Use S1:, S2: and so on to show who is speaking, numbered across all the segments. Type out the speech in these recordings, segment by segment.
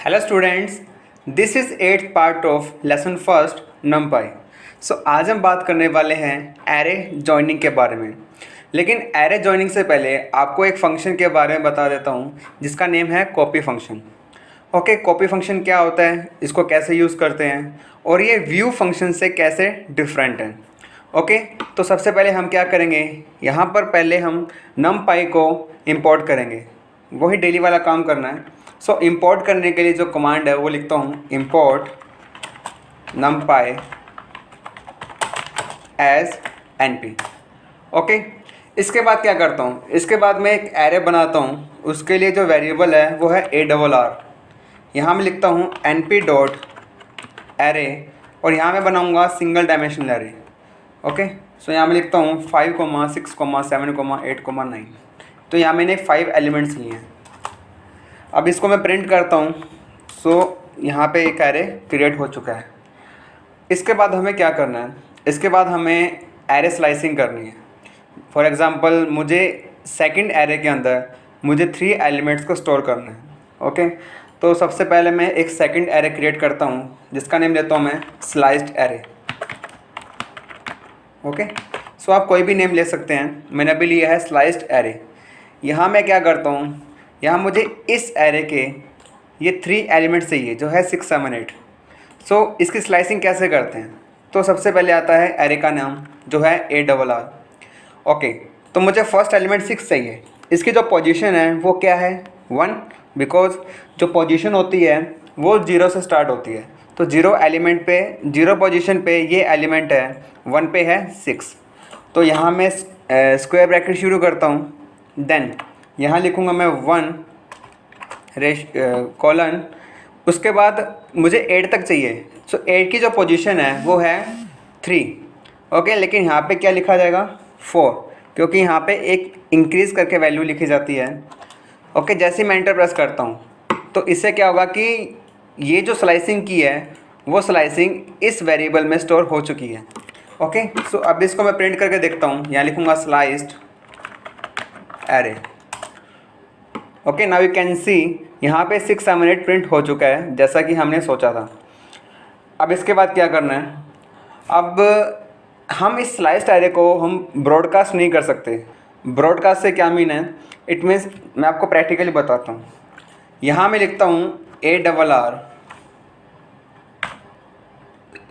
S1: Hello students, this is eighth part of lesson first नमपाई। आज हम बात करने वाले हैं एरे जॉइनिंग के बारे में। लेकिन एरे जॉइनिंग से पहले आपको एक फ़ंक्शन के बारे में बता देता हूँ जिसका नेम है copy function. Okay, copy function क्या होता है, इसको कैसे यूज़ करते हैं और ये व्यू फंक्शन से कैसे डिफरेंट है। ओके, तो सबसे पहले हम क्या करेंगे, यहाँ पर पहले हम नमपाई को इंपोर्ट करेंगे, वही डेली वाला काम करना है। इंपोर्ट करने के लिए जो कमांड है वो लिखता हूँ import numpy as np। Okay, इसके बाद क्या करता हूँ, इसके बाद मैं एक एरे बनाता हूँ। उसके लिए जो वेरिएबल है वो है ARR। यहाँ मैं लिखता हूँ np डॉट एरे और यहाँ मैं बनाऊँगा सिंगल डायमेंशनल एरे। ओके, यहाँ मैं लिखता हूँ 5, 6, 7, 8, 9। तो यहाँ मैंने 5 एलिमेंट्स लिए हैं। अब इसको मैं प्रिंट करता हूँ। यहाँ पे एक एरे क्रिएट हो चुका है। इसके बाद हमें क्या करना है, इसके बाद हमें एरे स्लाइसिंग करनी है। फॉर एग्ज़ाम्पल मुझे सेकंड एरे के अंदर मुझे 3 एलिमेंट्स को स्टोर करना है। ओके, तो सबसे पहले मैं एक सेकंड एरे क्रिएट करता हूँ जिसका नेम लेता हूँ मैं स्लाइस्ड एरे। ओके, आप कोई भी नेम ले सकते हैं, मैंने अभी लिया है स्लाइस्ड एरे। यहाँ मैं क्या करता हूँ, यहाँ मुझे इस एरे के ये 3 एलिमेंट्स चाहिए जो है 6, 7, 8। इसकी स्लाइसिंग कैसे करते हैं, तो सबसे पहले आता है एरे का नाम जो है ARR। ओके, तो मुझे फर्स्ट एलिमेंट 6 चाहिए। इसकी जो पोजीशन है वो क्या है 1, बिकॉज जो पोजीशन होती है वो 0 से स्टार्ट होती है। तो 0 एलिमेंट पे, 0 पोजीशन पे ये एलिमेंट है, 1 पे है 6। तो यहाँ मैं स्क्वायर ब्रैकेट शुरू करता हूँ, देन यहाँ लिखूँगा मैं 1 कॉलन, उसके बाद मुझे 8 तक चाहिए। 8 की जो पोजीशन है वो है 3। ओके, लेकिन यहाँ पे क्या लिखा जाएगा 4, क्योंकि यहाँ पे एक इंक्रीज़ करके वैल्यू लिखी जाती है। ओके, जैसे ही मैं एंटर प्रेस करता हूँ तो इससे क्या होगा कि ये जो स्लाइसिंग की है वो स्लाइसिंग इस वेरिएबल में स्टोर हो चुकी है। ओके, अब इसको मैं प्रिंट करके देखता हूँ। यहाँ लिखूँगा sliced array. Okay, now you can see यहाँ पे 6, 7, 8 प्रिंट हो चुका है जैसा कि हमने सोचा था। अब इसके बाद क्या करना है, अब हम इस स्लाइस्ड एरे को हम ब्रॉडकास्ट नहीं कर सकते। ब्रॉडकास्ट से क्या मीन है, इट मीन्स मैं आपको प्रैक्टिकली बताता हूँ। यहाँ मैं लिखता हूँ ARR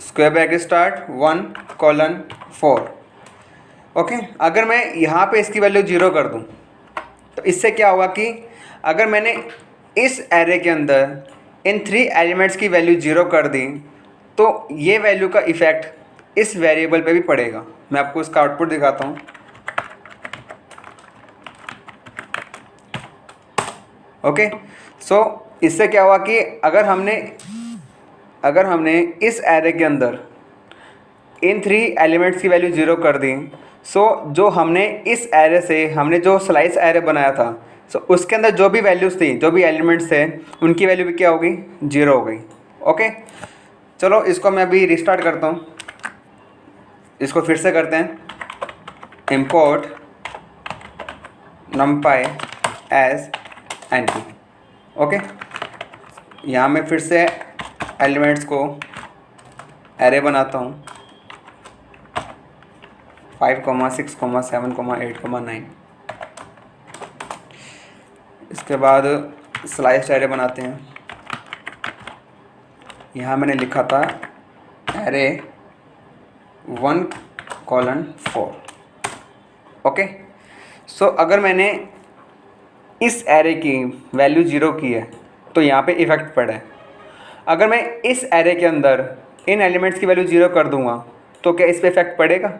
S1: square bracket start 1 colon 4। Okay, अगर मैं यहाँ पे इसकी वैल्यू 0 कर दूँ तो इससे क्या होगा कि अगर मैंने इस एरे के अंदर इन 3 एलिमेंट्स की वैल्यू 0 कर दी तो ये वैल्यू का इफ़ेक्ट इस वेरिएबल पे भी पड़ेगा। मैं आपको इसका आउटपुट दिखाता हूँ। ओके, इससे क्या हुआ कि अगर हमने इस एरे के अंदर इन 3 एलिमेंट्स की वैल्यू 0 कर दी, जो हमने इस एरे से हमने जो स्लाइस एरे बनाया था, उसके अंदर जो भी वैल्यूज़ थी, जो भी एलिमेंट्स थे, उनकी वैल्यू भी क्या हो गई 0 हो गई। ओके, चलो इसको मैं अभी रिस्टार्ट करता हूँ। इसको फिर से करते हैं import numpy as np। Okay, यहाँ मैं फिर से एलिमेंट्स को एरे बनाता हूँ 5, 6, 7, 8, 9। इसके बाद स्लाइस्ड एरे बनाते हैं। यहाँ मैंने लिखा था एरे 1 कॉलन 4। ओके, अगर मैंने इस एरे की वैल्यू 0 की है तो यहाँ पे इफ़ेक्ट पड़ा है। अगर मैं इस एरे के अंदर इन एलिमेंट्स की वैल्यू 0 कर दूँगा तो क्या इस पे इफ़ेक्ट पड़ेगा।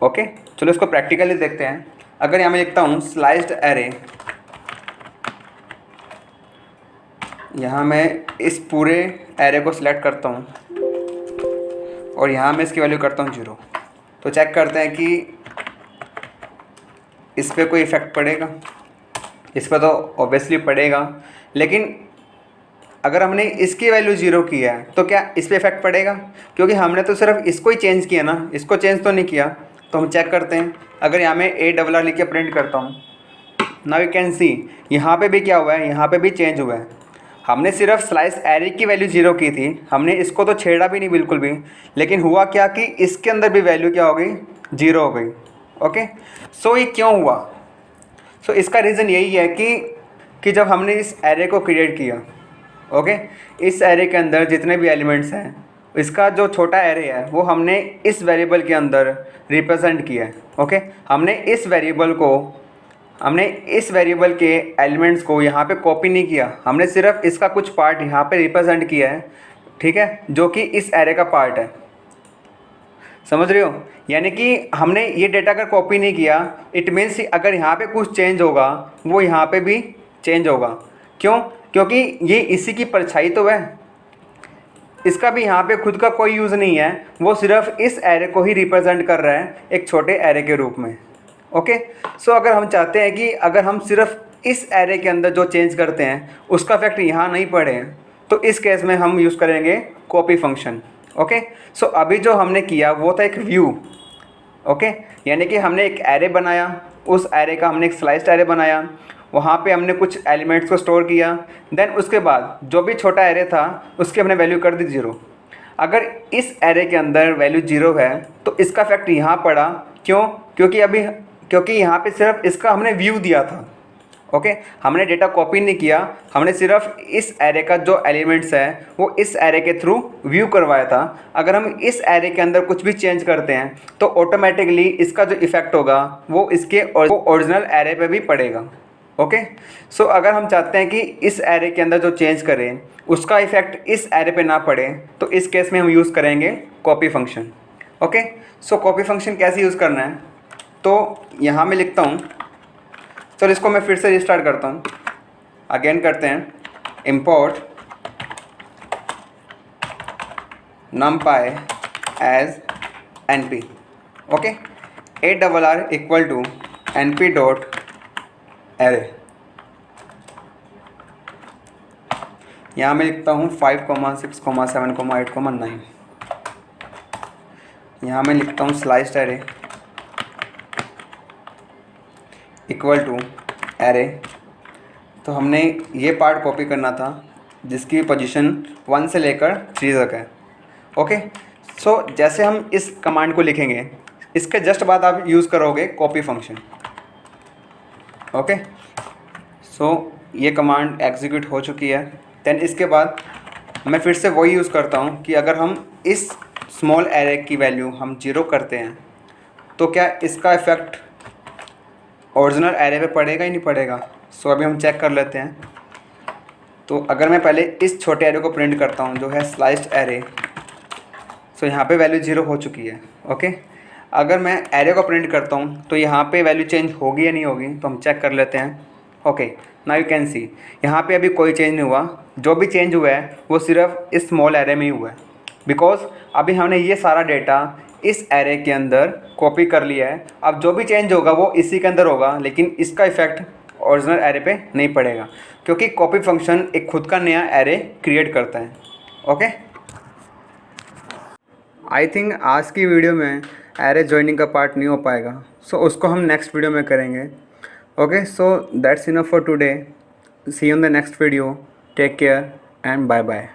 S1: ओके, चलो इसको प्रैक्टिकली देखते हैं। अगर यहाँ मैं लिखता हूँ स्लाइस्ड एरे, यहाँ मैं इस पूरे एरे को सिलेक्ट करता हूँ और यहाँ मैं इसकी वैल्यू करता हूँ 0। तो चेक करते हैं कि इस पर कोई इफ़ेक्ट पड़ेगा। इस पर तो ऑब्वियसली पड़ेगा, लेकिन अगर हमने इसकी वैल्यू 0 की है तो क्या इस पर इफ़ेक्ट पड़ेगा, क्योंकि हमने तो सिर्फ इसको ही चेंज किया ना, इसको चेंज तो नहीं किया। तो हम चेक करते हैं। अगर यहाँ मैं ARR लिख के प्रिंट करता हूँ, नाउ यू कैन सी यहाँ पे भी क्या हुआ है, यहाँ पे भी चेंज हुआ है। हमने सिर्फ स्लाइस एरे की वैल्यू 0 की थी, हमने इसको तो छेड़ा भी नहीं बिल्कुल भी, लेकिन हुआ क्या कि इसके अंदर भी वैल्यू क्या हो गई, 0 हो गई। ओके, सो ये क्यों हुआ? सो इसका रीज़न यही है कि जब हमने इस एरे को क्रिएट किया, ओके, इस एरे के अंदर जितने भी एलिमेंट्स हैं, इसका जो छोटा एरे है वो हमने इस वेरिएबल के अंदर रिप्रेजेंट किया है। ओके, हमने इस वेरिएबल के एलिमेंट्स को यहाँ पे कॉपी नहीं किया, हमने सिर्फ इसका कुछ पार्ट यहाँ पे रिप्रेजेंट किया है, ठीक है, जो कि इस एरे का पार्ट है। समझ रहे हो? यानी कि हमने ये डेटा अगर कॉपी नहीं किया, इट मीन्स अगर यहाँ पे कुछ चेंज होगा वो यहाँ पे भी चेंज होगा। क्यों? क्योंकि ये इसी की परछाई तो है, इसका भी यहाँ पे खुद का कोई यूज़ नहीं है, वो सिर्फ इस एरे को ही रिप्रेजेंट कर रहा है एक छोटे एरे के रूप में। ओके, सो अगर हम चाहते हैं कि अगर हम सिर्फ इस एरे के अंदर जो चेंज करते हैं उसका इफेक्ट यहाँ नहीं पड़े, तो इस केस में हम यूज़ करेंगे कॉपी फंक्शन। ओके, सो अभी जो हमने किया वो था एक व्यू। ओके, यानी कि हमने एक एरे बनाया, उस एरे का हमने एक स्लाइस्ड एरे बनाया, वहाँ पे हमने कुछ एलिमेंट्स को स्टोर किया, देन उसके बाद जो भी छोटा एरे था उसकी हमने वैल्यू कर दी 0। अगर इस एरे के अंदर वैल्यू 0 है तो इसका इफेक्ट यहाँ पड़ा। क्यों? क्योंकि यहाँ पे सिर्फ इसका हमने व्यू दिया था। ओके, हमने डेटा कॉपी नहीं किया, हमने सिर्फ इस एरे का जो एलिमेंट्स है वो इस एरे के थ्रू व्यू करवाया था। अगर हम इस एरे के अंदर कुछ भी चेंज करते हैं तो ऑटोमेटिकली इसका जो इफ़ेक्ट होगा वो इसके ओरिजिनल एरे पे भी पड़ेगा। ओके, सो अगर हम चाहते हैं कि इस एरे के अंदर जो चेंज करें उसका इफ़ेक्ट इस एरे पे ना पड़े, तो इस केस में हम यूज़ करेंगे कॉपी फंक्शन। ओके, सो कॉपी फंक्शन कैसे यूज़ करना है, तो यहाँ मैं लिखता हूँ। चलो इसको मैं फिर से रिस्टार्ट करता हूँ, अगेन करते हैं, import numpy as np। Okay, ARR equal to np dot array. यहाँ मैं लिखता हूँ 5, 6, 7, 8, 9। यहाँ मैं लिखता हूँ sliced array equal to array. तो हमने ये पार्ट कॉपी करना था जिसकी पोजीशन 1 से लेकर 3 तक है। ओके, सो जैसे हम इस कमांड को लिखेंगे इसके जस्ट बाद आप यूज़ करोगे कॉपी फंक्शन। ओके, सो ये कमांड एग्जीक्यूट हो चुकी है। देन इसके बाद मैं फिर से वही यूज़ करता हूँ कि अगर हम इस स्मॉल एरे की वैल्यू हम 0 करते हैं तो क्या इसका इफ़ेक्ट ओरिजिनल एरे पे पड़ेगा ही नहीं पड़ेगा। सो अभी हम चेक कर लेते हैं। तो अगर मैं पहले इस छोटे एरे को प्रिंट करता हूँ जो है स्लाइस्ड एरे, सो यहाँ पे वैल्यू 0 हो चुकी है। ओके, अगर मैं एरे को प्रिंट करता हूँ तो यहाँ पे वैल्यू चेंज होगी या नहीं होगी, तो हम चेक कर लेते हैं। Okay, now you can see यहाँ पे अभी कोई चेंज नहीं हुआ, जो भी चेंज हुआ है वो सिर्फ इस स्मॉल एरे में ही हुआ है, बिकॉज अभी हमने ये सारा डेटा इस एरे के अंदर कॉपी कर लिया है। अब जो भी चेंज होगा वो इसी के अंदर होगा, लेकिन इसका इफ़ेक्ट ओरिजिनल एरे पे नहीं पड़ेगा, क्योंकि कॉपी फंक्शन एक खुद का नया एरे क्रिएट करता है। ओके, आई थिंक आज की वीडियो में एरे जॉइनिंग का पार्ट नहीं हो पाएगा, सो उसको हम नेक्स्ट वीडियो में करेंगे। Okay, so that's enough for today, see you in the next video, take care and bye bye.